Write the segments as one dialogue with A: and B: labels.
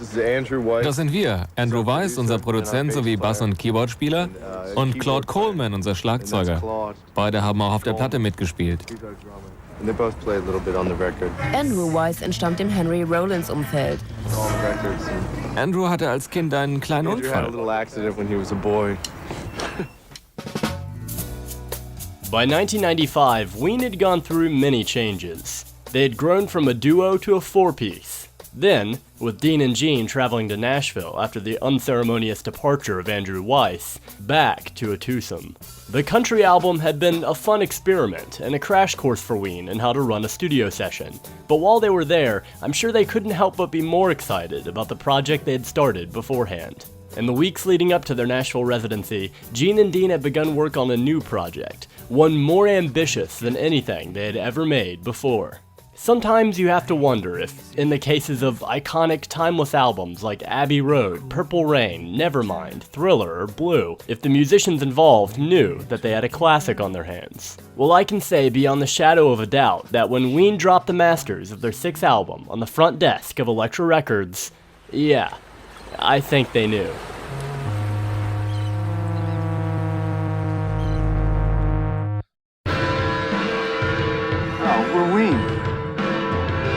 A: Das sind wir, Andrew Weiss, unser Produzent sowie Bass- und Keyboardspieler, und Claude Coleman, unser Schlagzeuger. Beide haben auch auf der Platte mitgespielt.
B: Andrew Weiss entstammt dem Henry Rollins-Umfeld.
A: Andrew hatte als Kind einen kleinen Unfall.
C: By 1995, Ween had gone through many changes. They had grown from a duo to a four-piece. Then, with Dean and Gene traveling to Nashville after the unceremonious departure of Andrew Weiss, back to a twosome. The country album had been a fun experiment and a crash course for Ween in how to run a studio session. But while they were there, I'm sure they couldn't help but be more excited about the project they had started beforehand. In the weeks leading up to their Nashville residency, Gene and Dean had begun work on a new project, one more ambitious than anything they had ever made before. Sometimes you have to wonder if, in the cases of iconic, timeless albums like Abbey Road, Purple Rain, Nevermind, Thriller, or Blue, if the musicians involved knew that they had a classic on their hands. Well, I can say beyond the shadow of a doubt that when Ween dropped the masters of their sixth album on the front desk of Elektra Records, yeah, I think they knew.
D: Oh, we're Ween.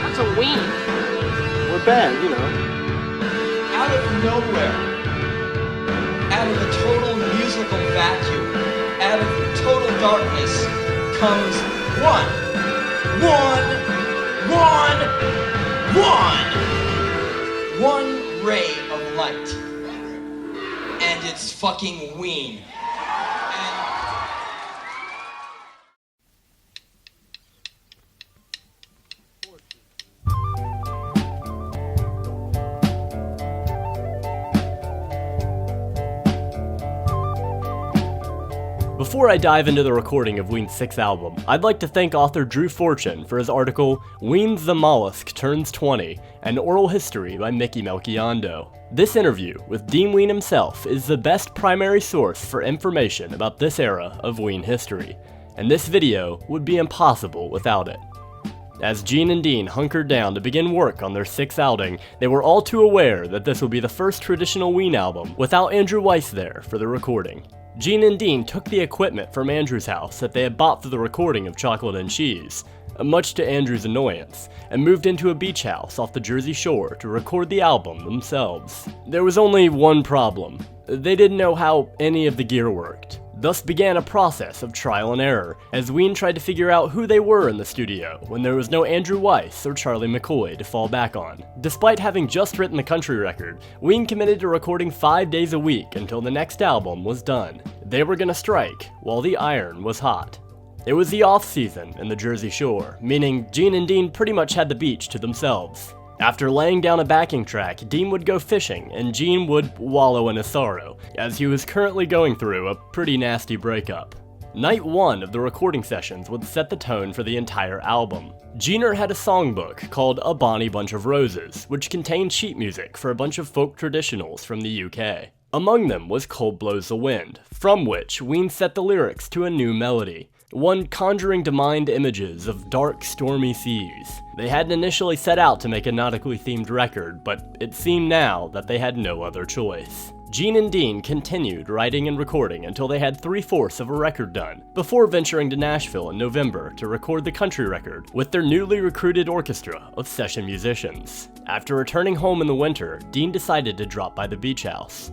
E: What's a Ween?
D: We're a band, you know.
F: Out of nowhere, out of the total musical vacuum, out of total darkness, comes one ray of light. And it's fucking Ween.
C: Before I dive into the recording of Ween's sixth album, I'd like to thank author Drew Fortune for his article, Ween's the Mollusk Turns 20, an oral history by Mickey Melchiondo. This interview with Dean Ween himself is the best primary source for information about this era of Ween history, and this video would be impossible without it. As Gene and Dean hunkered down to begin work on their sixth outing, they were all too aware that this would be the first traditional Ween album without Andrew Weiss there for the recording. Gene and Dean took the equipment from Andrew's house that they had bought for the recording of Chocolate and Cheese, much to Andrew's annoyance, and moved into a beach house off the Jersey Shore to record the album themselves. There was only one problem. They didn't know how any of the gear worked. Thus began a process of trial and error, as Ween tried to figure out who they were in the studio when there was no Andrew Weiss or Charlie McCoy to fall back on. Despite having just written the country record, Ween committed to recording 5 days a week until the next album was done. They were gonna strike while the iron was hot. It was the off-season in the Jersey Shore, meaning Gene and Dean pretty much had the beach to themselves. After laying down a backing track, Dean would go fishing and Gene would wallow in his sorrow, as he was currently going through a pretty nasty breakup. Night 1 of the recording sessions would set the tone for the entire album. Gene had a songbook called A Bonny Bunch of Roses, which contained sheet music for a bunch of folk traditionals from the UK. Among them was Cold Blows the Wind, from which Ween set the lyrics to a new melody, one conjuring to mind images of dark, stormy seas. They hadn't initially set out to make a nautically themed record, but it seemed now that they had no other choice. Gene and Dean continued writing and recording until they had 3/4 of a record done, before venturing to Nashville in November to record the country record with their newly recruited orchestra of session musicians. After returning home in the winter, Dean decided to drop by the beach house.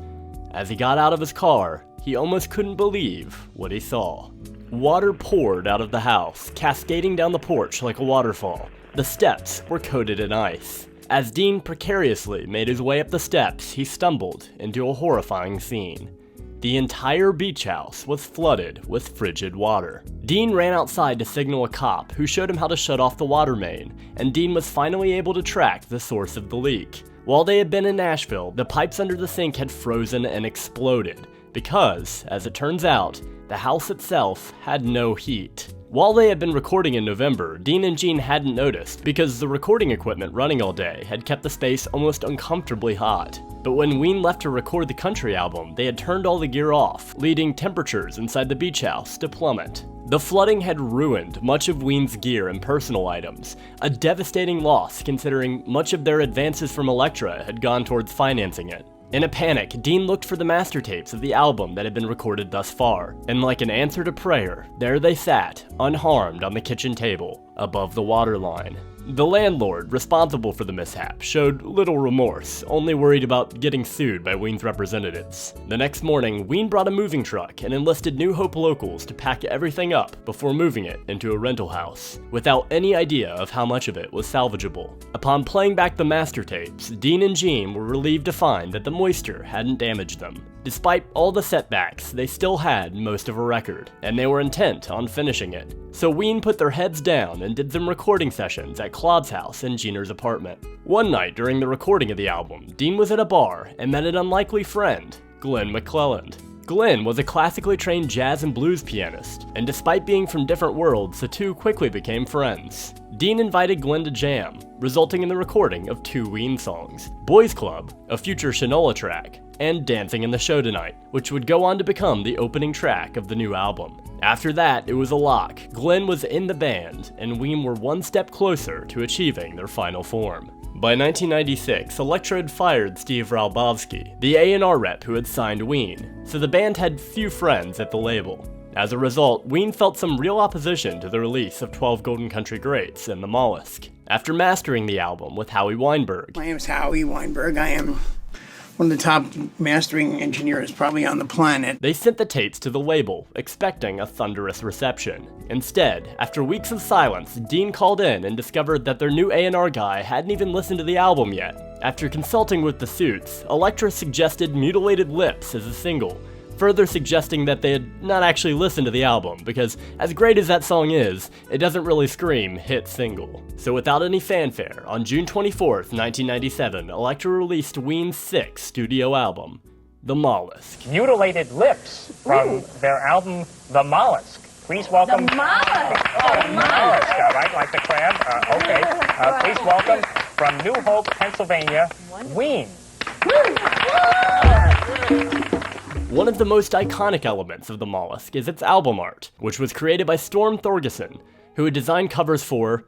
C: As he got out of his car, he almost couldn't believe what he saw. Water poured out of the house, cascading down the porch like a waterfall. The steps were coated in ice. As Dean precariously made his way up the steps, he stumbled into a horrifying scene. The entire beach house was flooded with frigid water. Dean ran outside to signal a cop, who showed him how to shut off the water main, and Dean was finally able to track the source of the leak. While they had been in Nashville, the pipes under the sink had frozen and exploded, because, as it turns out, the house itself had no heat. While they had been recording in November, Dean and Gene hadn't noticed, because the recording equipment running all day had kept the space almost uncomfortably hot. But when Ween left to record the country album, they had turned all the gear off, leading temperatures inside the beach house to plummet. The flooding had ruined much of Ween's gear and personal items, a devastating loss considering much of their advances from Elektra had gone towards financing it. In a panic, Dean looked for the master tapes of the album that had been recorded thus far, and like an answer to prayer, there they sat, unharmed on the kitchen table, above the waterline. The landlord, responsible for the mishap, showed little remorse, only worried about getting sued by Ween's representatives. The next morning, Ween brought a moving truck and enlisted New Hope locals to pack everything up before moving it into a rental house, without any idea of how much of it was salvageable. Upon playing back the master tapes, Dean and Gene were relieved to find that the moisture hadn't damaged them. Despite all the setbacks, they still had most of a record, and they were intent on finishing it. So Ween put their heads down and did some recording sessions at Claude's house and Gina's apartment. One night during the recording of the album, Dean was at a bar and met an unlikely friend, Glenn McClelland. Glenn was a classically trained jazz and blues pianist, and despite being from different worlds, the two quickly became friends. Dean invited Glenn to jam, resulting in the recording of 2 Ween songs, Boys Club, a future Shinola track, and Dancing in the Show Tonight, which would go on to become the opening track of the new album. After that, it was a lock. Glenn was in the band, and Ween were one step closer to achieving their final form. By 1996, Elektra had fired Steve Ralbowski, the A&R rep who had signed Ween, so the band had few friends at the label. As a result, Ween felt some real opposition to the release of 12 Golden Country Greats and the Mollusk. After mastering the album with Howie Weinberg,
G: My name is Howie Weinberg. I am one of the top mastering engineers probably on the planet.
C: they sent the tapes to the label, expecting a thunderous reception. Instead, after weeks of silence, Dean called in and discovered that their new A&R guy hadn't even listened to the album yet. After consulting with the suits, Elektra suggested Mutilated Lips as a single, further suggesting that they had not actually listened to the album, because as great as that song is, it doesn't really scream hit single. So without any fanfare, on June 24th, 1997, Elektra released Ween's 6th studio album, The Mollusk.
H: Mutilated Lips from their album The Mollusk. Please welcome...
E: The Mollusk!
H: Oh, the Mollusk, all right, like the crab. Okay. Please welcome from New Hope, Pennsylvania, Ween.
C: One of the most iconic elements of The Mollusk is its album art, which was created by Storm Thorgerson, who had designed covers for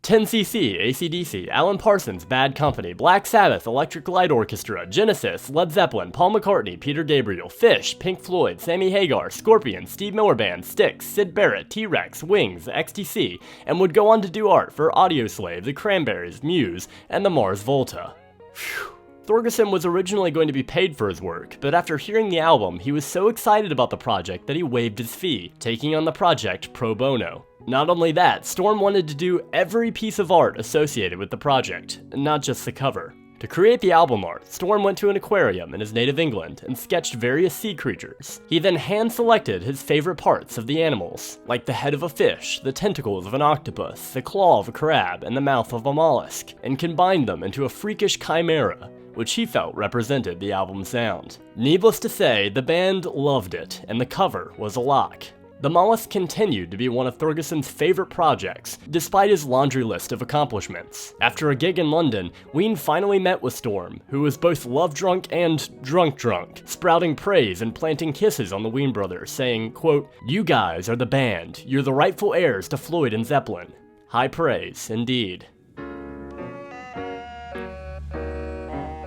C: 10cc, AC/DC, Alan Parsons, Bad Company, Black Sabbath, Electric Light Orchestra, Genesis, Led Zeppelin, Paul McCartney, Peter Gabriel, Fish, Pink Floyd, Sammy Hagar, Scorpions, Steve Miller Band, Styx, Syd Barrett, T-Rex, Wings, XTC, and would go on to do art for Audioslave, The Cranberries, Muse, and the Mars Volta. Phew. Thorgerson was originally going to be paid for his work, but after hearing the album, he was so excited about the project that he waived his fee, taking on the project pro bono. Not only that, Storm wanted to do every piece of art associated with the project, not just the cover. To create the album art, Storm went to an aquarium in his native England and sketched various sea creatures. He then hand-selected his favorite parts of the animals, like the head of a fish, the tentacles of an octopus, the claw of a crab, and the mouth of a mollusk, and combined them into a freakish chimera, which he felt represented the album's sound. Needless to say, the band loved it, and the cover was a lock. The Mollusk continued to be one of Thorgerson's favorite projects, despite his laundry list of accomplishments. After a gig in London, Ween finally met with Storm, who was both love-drunk and drunk, sprouting praise and planting kisses on the Ween brothers, saying, quote, "You guys are the band. You're the rightful heirs to Floyd and Zeppelin." High praise, indeed.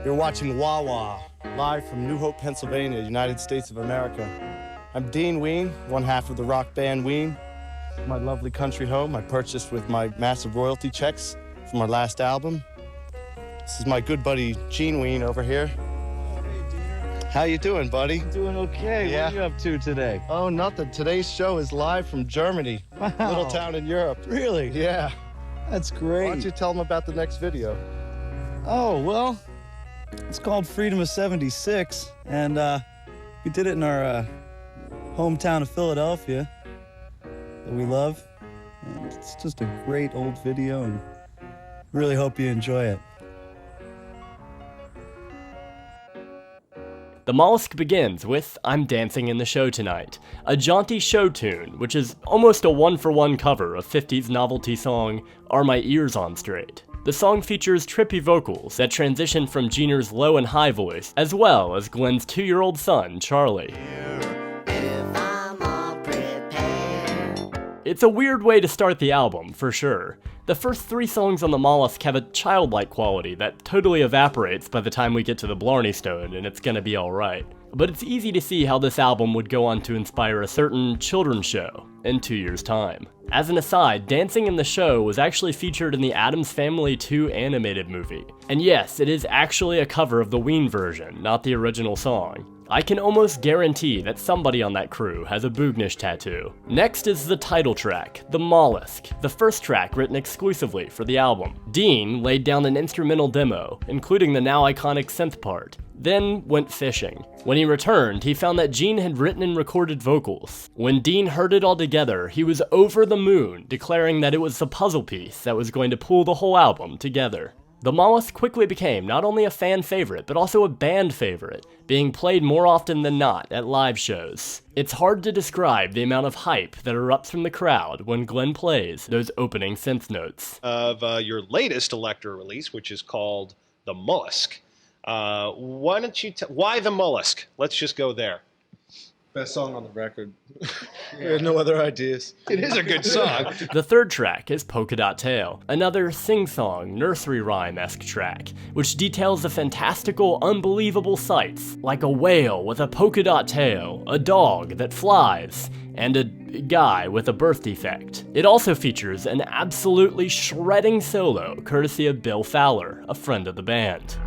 I: You're watching Wah Wah, live from New Hope, Pennsylvania, United States of America. I'm Dean Ween, one half of the rock band Ween. My lovely country home I purchased with my massive royalty checks from our last album. This is my good buddy Gene Ween over here. How you doing, buddy?
J: Doing okay.
I: Yeah.
J: What are you up to today?
I: Oh, nothing. Today's show is live from Germany,
J: Wow.
I: little town in Europe.
J: Really?
I: Yeah.
J: That's
I: Why
J: great.
I: don't you tell them about the next video?
J: Oh, well, it's called Freedom of 76, and we did it in our hometown of Philadelphia that we love. And it's just a great old video, and really hope you enjoy it.
C: The Mollusk begins with I'm Dancing in the Show Tonight, a jaunty show tune, which is almost a one-for-one cover of 50s novelty song Are My Ears On Straight. The song features trippy vocals that transition from Jeaner's low and high voice, as well as Glenn's 2-year-old son, Charlie.
K: If I'm all prepared,
C: It's a weird way to start the album, for sure. The first 3 songs on the Mollusk have a childlike quality that totally evaporates by the time we get to the Blarney Stone, and it's gonna be alright. But it's easy to see how this album would go on to inspire a certain children's show in 2 years' time. As an aside, dancing in the show was actually featured in the Addams Family 2 animated movie. And yes, it is actually a cover of the Ween version, not the original song. I can almost guarantee that somebody on that crew has a Boognish tattoo. Next is the title track, The Mollusk, the first track written exclusively for the album. Dean laid down an instrumental demo, including the now iconic synth part, then went fishing. When he returned, he found that Gene had written and recorded vocals. When Dean heard it all together, he was over the moon, declaring that it was the puzzle piece that was going to pull the whole album together. The Mollusk quickly became not only a fan favorite, but also a band favorite, being played more often than not at live shows. It's hard to describe the amount of hype that erupts from the crowd when Glenn plays those opening synth notes.
K: Of your latest Elektra release, which is called The Mollusk. Why don't you why The Mollusk? Let's just go there.
I: Best song on the record. There's no other ideas.
K: It is a good song.
C: The third track is Polka Dot Tail, another sing-song, nursery rhyme-esque track, which details the fantastical, unbelievable sights, like a whale with a polka dot tail, a dog that flies, and a guy with a birth defect. It also features an absolutely shredding solo, courtesy of Bill Fowler, a friend of the band.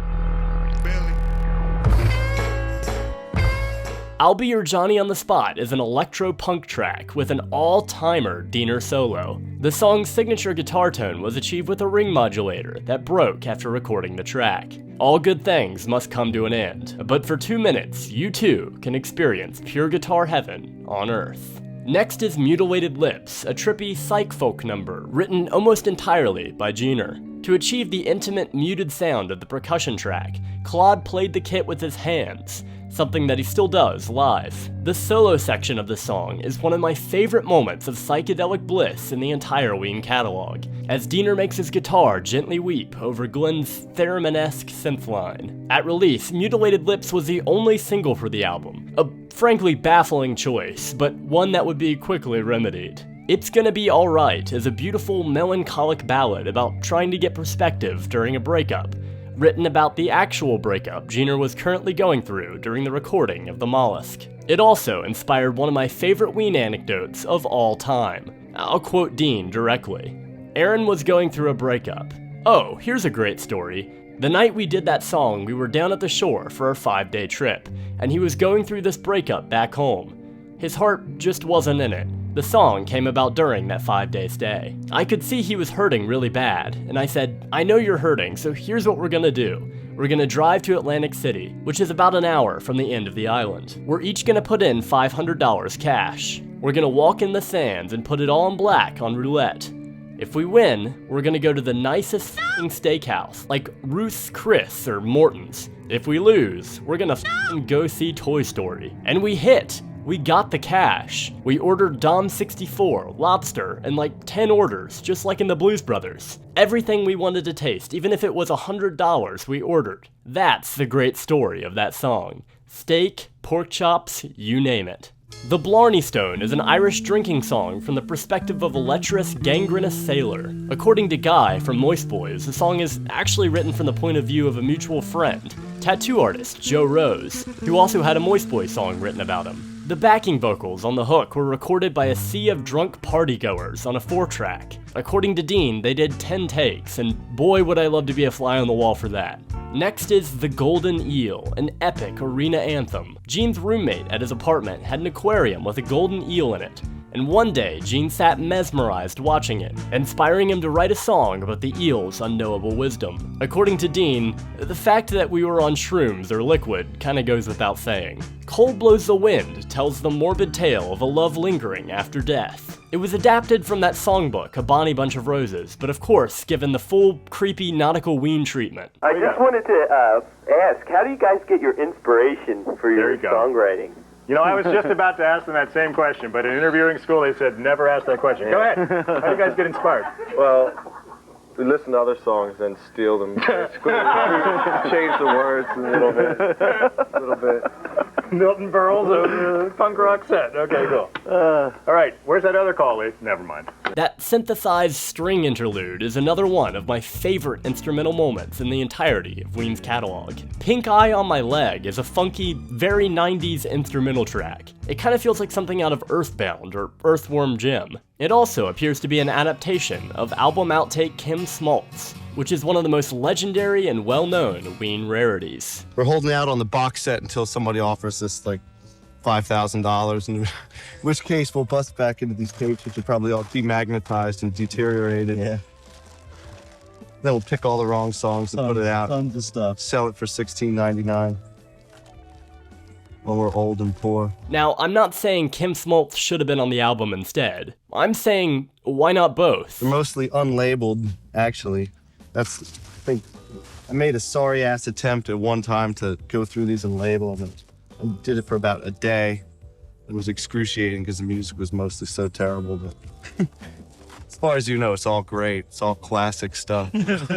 C: I'll Be Your Johnny on the Spot is an electro-punk track with an all-timer Diener solo. The song's signature guitar tone was achieved with a ring modulator that broke after recording the track. All good things must come to an end, but for 2 minutes, you too can experience pure guitar heaven on Earth. Next is Mutilated Lips, a trippy psych folk number written almost entirely by Diener. To achieve the intimate muted sound of the percussion track, Claude played the kit with his hands, something that he still does live. The solo section of the song is one of my favorite moments of psychedelic bliss in the entire Ween catalog, as Diener makes his guitar gently weep over Glenn's theremin-esque synth line. At release, Mutilated Lips was the only single for the album, a frankly baffling choice, but one that would be quickly remedied. It's Gonna Be Alright is a beautiful, melancholic ballad about trying to get perspective during a breakup, written about the actual breakup Diener was currently going through during the recording of The Mollusk. It also inspired one of my favorite Ween anecdotes of all time. I'll quote Dean directly. Aaron was going through a breakup. Oh, here's a great story. The night we did that song, we were down at the shore for our 5-day trip, and he was going through this breakup back home. His heart just wasn't in it. The song came about during that 5-day stay. I could see he was hurting really bad, and I said, I know you're hurting, so here's what we're gonna do. We're gonna drive to Atlantic City, which is about an hour from the end of the island. We're each gonna put in $500 cash. We're gonna walk in the sands and put it all in black on roulette. If we win, we're gonna go to the nicest f***ing steakhouse, like Ruth's Chris or Morton's. If we lose, we're gonna f***ing go see Toy Story. And we hit! We got the cash. We ordered Dom 64, lobster, and like 10 orders, just like in the Blues Brothers. Everything we wanted to taste, even if it was $100, we ordered. That's the great story of that song. Steak, pork chops, you name it. The Blarney Stone is an Irish drinking song from the perspective of a lecherous, gangrenous sailor. According to Guy from Moist Boys, the song is actually written from the point of view of a mutual friend, tattoo artist Joe Rose, who also had a Moist Boy song written about him. The backing vocals on the hook were recorded by a sea of drunk partygoers on a 4-track. According to Dean, they did 10 takes, and boy would I love to be a fly on the wall for that. Next is The Golden Eel, an epic arena anthem. Gene's roommate at his apartment had an aquarium with a golden eel in it, and one day Gene sat mesmerized watching it, inspiring him to write a song about the eel's unknowable wisdom. According to Dean, the fact that we were on shrooms or liquid kinda goes without saying. Cold Blows the Wind tells the morbid tale of a love lingering after death. It was adapted from that songbook, A Bonny Bunch of Roses, but of course given the full, creepy, nautical Ween treatment.
L: I just wanted to ask, how do you guys get your inspiration for your songwriting?
H: You know, I was just about to ask them that same question, but in interviewing school they said never ask that question. Go ahead. How do you guys get inspired?
M: Well, we listen to other songs and steal them. Change the words a little bit.
H: Milton Berle's punk rock set. Okay, cool. All right, where's that other call, Lee? Never mind.
C: That synthesized string interlude is another one of my favorite instrumental moments in the entirety of Ween's catalog. Pink Eye on My Leg is a funky, very 90s instrumental track. It kind of feels like something out of Earthbound or Earthworm Jim. It also appears to be an adaptation of album outtake Kim Smoltz, which is one of the most legendary and well-known Ween rarities.
I: We're holding out on the box set until somebody offers us like $5,000, in which case we'll bust back into these tapes, which are probably all demagnetized and deteriorated.
J: Yeah.
I: Then we'll pick all the wrong songs and put it out.
J: Tons of stuff.
I: Sell it for $16.99 when we're old and poor.
C: Now, I'm not saying Kim Smoltz should have been on the album instead. I'm saying, why not both?
I: They're mostly unlabeled, actually. I think I made a sorry-ass attempt at one time to go through these and label them. I did it for about a day. It was excruciating because the music was mostly so terrible, but as far as you know, it's all great. It's all classic stuff.
J: There's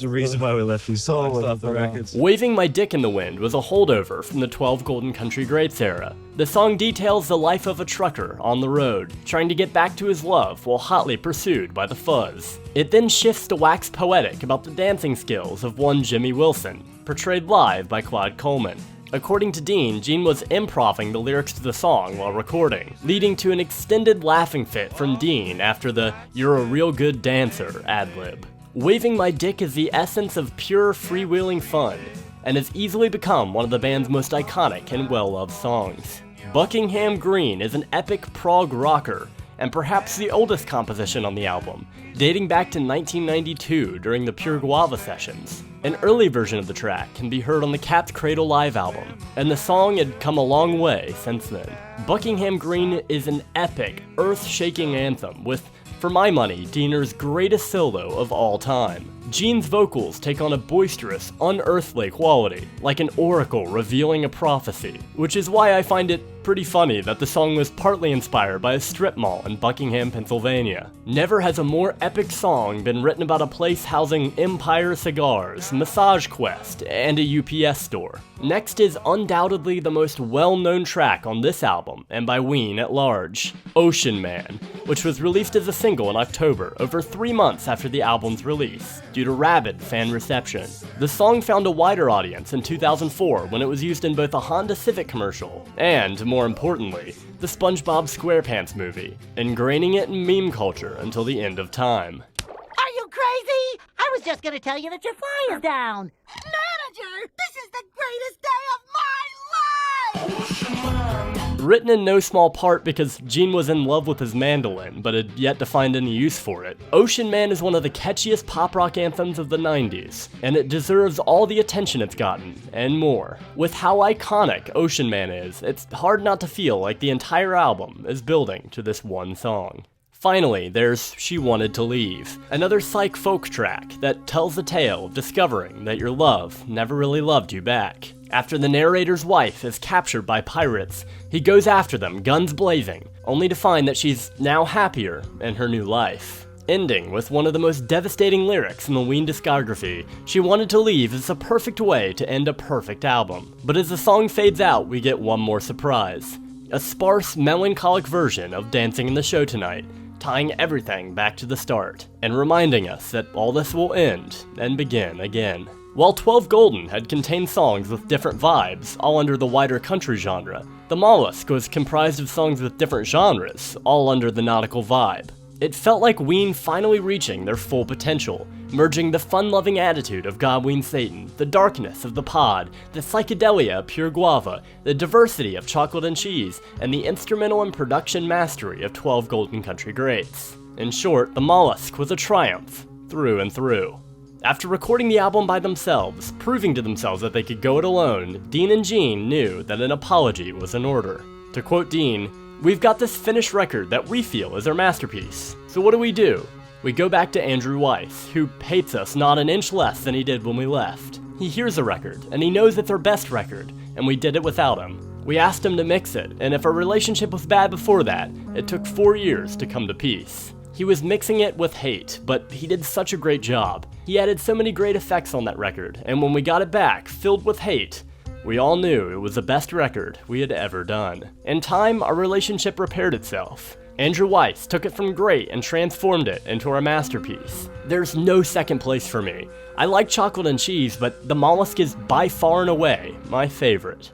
J: a reason why we left these songs off the records.
C: Waving My Dick in the Wind was a holdover from the 12 Golden Country Greats era. The song details the life of a trucker on the road, trying to get back to his love while hotly pursued by the fuzz. It then shifts to wax poetic about the dancing skills of one Jimmy Wilson, portrayed live by Claude Coleman. According to Dean, Gene was improvising the lyrics to the song while recording, leading to an extended laughing fit from Dean after the "you're a real good dancer" ad-lib. Waving My Dick is the essence of pure freewheeling fun, and has easily become one of the band's most iconic and well-loved songs. Buckingham Green is an epic prog rocker, and perhaps the oldest composition on the album, dating back to 1992 during the Pure Guava sessions. An early version of the track can be heard on the Cat's Cradle live album, and the song had come a long way since then. Buckingham Green is an epic, earth-shaking anthem with, for my money, Diener's greatest solo of all time. Gene's vocals take on a boisterous, unearthly quality, like an oracle revealing a prophecy, which is why I find it pretty funny that the song was partly inspired by a strip mall in Buckingham, Pennsylvania. Never has a more epic song been written about a place housing Empire cigars, Massage Quest, and a UPS store. Next is undoubtedly the most well-known track on this album, and by Ween at large, Ocean Man, which was released as a single in October, over 3 months after the album's release, due to rabid fan reception. The song found a wider audience in 2004 when it was used in both a Honda Civic commercial, and, more importantly, the SpongeBob SquarePants movie, ingraining it in meme culture until the end of time.
N: Are you crazy? I was just gonna tell you that your flyer's down. Manager, this is the greatest day of my life!
C: Written in no small part because Gene was in love with his mandolin, but had yet to find any use for it, Ocean Man is one of the catchiest pop rock anthems of the 90s, and it deserves all the attention it's gotten, and more. With how iconic Ocean Man is, it's hard not to feel like the entire album is building to this one song. Finally, there's She Wanted to Leave, another psych folk track that tells the tale of discovering that your love never really loved you back. After the narrator's wife is captured by pirates, he goes after them, guns blazing, only to find that she's now happier in her new life. Ending with one of the most devastating lyrics in the Ween discography, She Wanted to Leave is the perfect way to end a perfect album. But as the song fades out, we get one more surprise. A sparse, melancholic version of Dancing in the Show Tonight, tying everything back to the start, and reminding us that all this will end and begin again. While 12 Golden had contained songs with different vibes, all under the wider country genre, the Mollusk was comprised of songs with different genres, all under the nautical vibe. It felt like Ween finally reaching their full potential, merging the fun-loving attitude of God Ween Satan, the darkness of the pod, the psychedelia of Pure Guava, the diversity of Chocolate and Cheese, and the instrumental and production mastery of 12 Golden Country Greats. In short, the Mollusk was a triumph, through and through. After recording the album by themselves, proving to themselves that they could go it alone, Dean and Gene knew that an apology was in order. To quote Dean, "We've got this finished record that we feel is our masterpiece. So what do? We go back to Andrew Weiss, who hates us not an inch less than he did when we left. He hears the record, and he knows it's our best record, and we did it without him. We asked him to mix it, and if our relationship was bad before that, it took 4 years to come to peace. He was mixing it with hate, but he did such a great job. He added so many great effects on that record, and when we got it back, filled with hate, We all knew it was the best record we had ever done. In time, our relationship repaired itself. Andrew Weiss took it from great and transformed it into our masterpiece. There's no second place for me. I like chocolate and cheese, but the Mollusk is by far and away my favorite.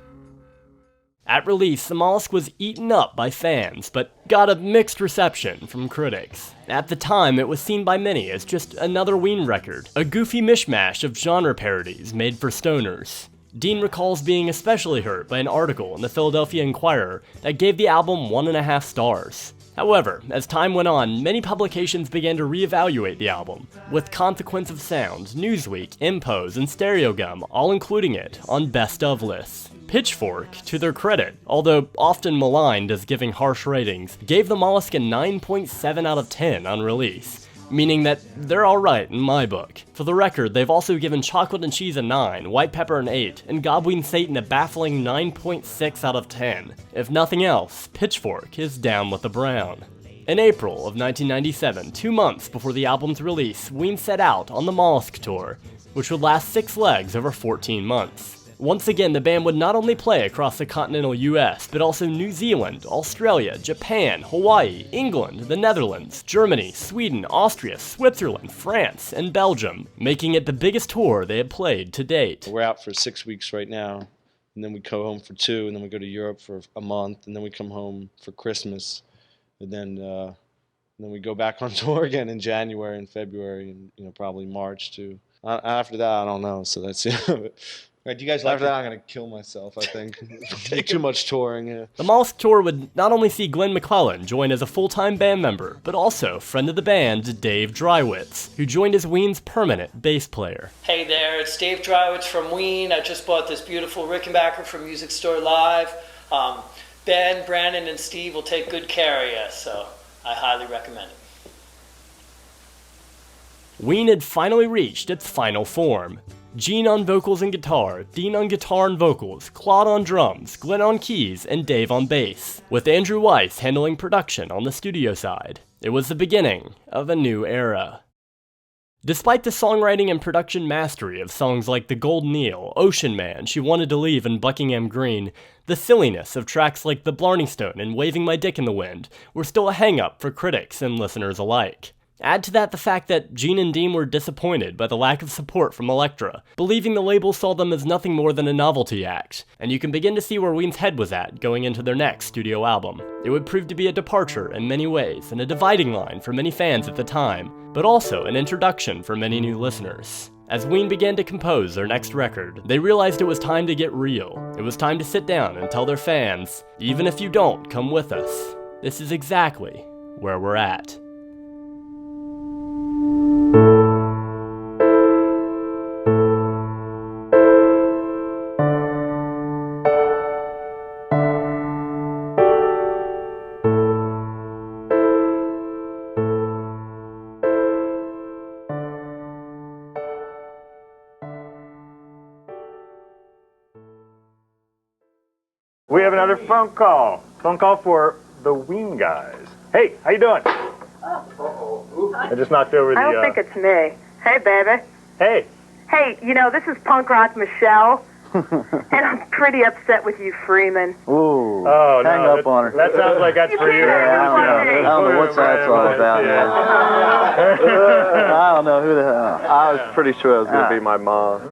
C: At release, the Mollusk was eaten up by fans, but got a mixed reception from critics. At the time, it was seen by many as just another Ween record, a goofy mishmash of genre parodies made for stoners. Dean recalls being especially hurt by an article in the Philadelphia Inquirer that gave the album 1.5 stars. However, as time went on, many publications began to reevaluate the album, with Consequence of Sound, Newsweek, Impose, and Stereogum all including it on best of lists. Pitchfork, to their credit, although often maligned as giving harsh ratings, gave the Mollusk a 9.7 out of 10 on release, meaning that they're alright in my book. For the record, they've also given Chocolate and Cheese a 9, White Pepper an 8, and Godween Satan a baffling 9.6 out of 10. If nothing else, Pitchfork is down with the brown. In April of 1997, 2 months before the album's release, Ween set out on the Mollusk tour, which would last 6 legs over 14 months. Once again, the band would not only play across the continental US, but also New Zealand, Australia, Japan, Hawaii, England, the Netherlands, Germany, Sweden, Austria, Switzerland, France, and Belgium, making it the biggest tour they had played to date.
M: We're out for 6 weeks right now, and then we go home for 2, and then we go to Europe for a month, and then we come home for Christmas, and then we go back on tour again in January and February, and probably March too. After that, I don't know. So that's it.
K: Right, do you guys like
M: After that, I'm going to kill myself, I think. Too much touring, yeah.
C: The Mollusk tour would not only see Glenn McClellan join as a full-time band member, but also friend of the band, Dave Drywitz, who joined as Ween's permanent bass player.
O: Hey there, it's Dave Drywitz from Ween. I just bought this beautiful Rickenbacker from Music Store Live. Ben, Brandon, and Steve will take good care of you, so I highly recommend it.
C: Ween had finally reached its final form. Gene on vocals and guitar, Dean on guitar and vocals, Claude on drums, Glenn on keys, and Dave on bass, with Andrew Weiss handling production on the studio side. It was the beginning of a new era. Despite the songwriting and production mastery of songs like The Golden Eel, Ocean Man, She Wanted to Leave, and Buckingham Green, the silliness of tracks like The Blarney Stone and Waving My Dick in the Wind were still a hang-up for critics and listeners alike. Add to that the fact that Gene and Dean were disappointed by the lack of support from Elektra, believing the label saw them as nothing more than a novelty act, and you can begin to see where Ween's head was at going into their next studio album. It would prove to be a departure in many ways, and a dividing line for many fans at the time, but also an introduction for many new listeners. As Ween began to compose their next record, they realized it was time to get real. It was time to sit down and tell their fans, even if you don't come with us, this is exactly where we're at.
H: We have another phone call. Phone call for the Ween guys. Hey, how you doing? I just knocked over the...
P: I don't think it's me. Hey, baby.
H: Hey.
P: Hey, this is punk rock Michelle, and I'm pretty upset with you, Freeman.
M: Ooh,
H: oh,
M: hang
H: no,
M: up on her.
H: That sounds like that's for you.
M: I don't know what that's all about, man. I don't know who the hell. I was pretty sure it was going to be my mom.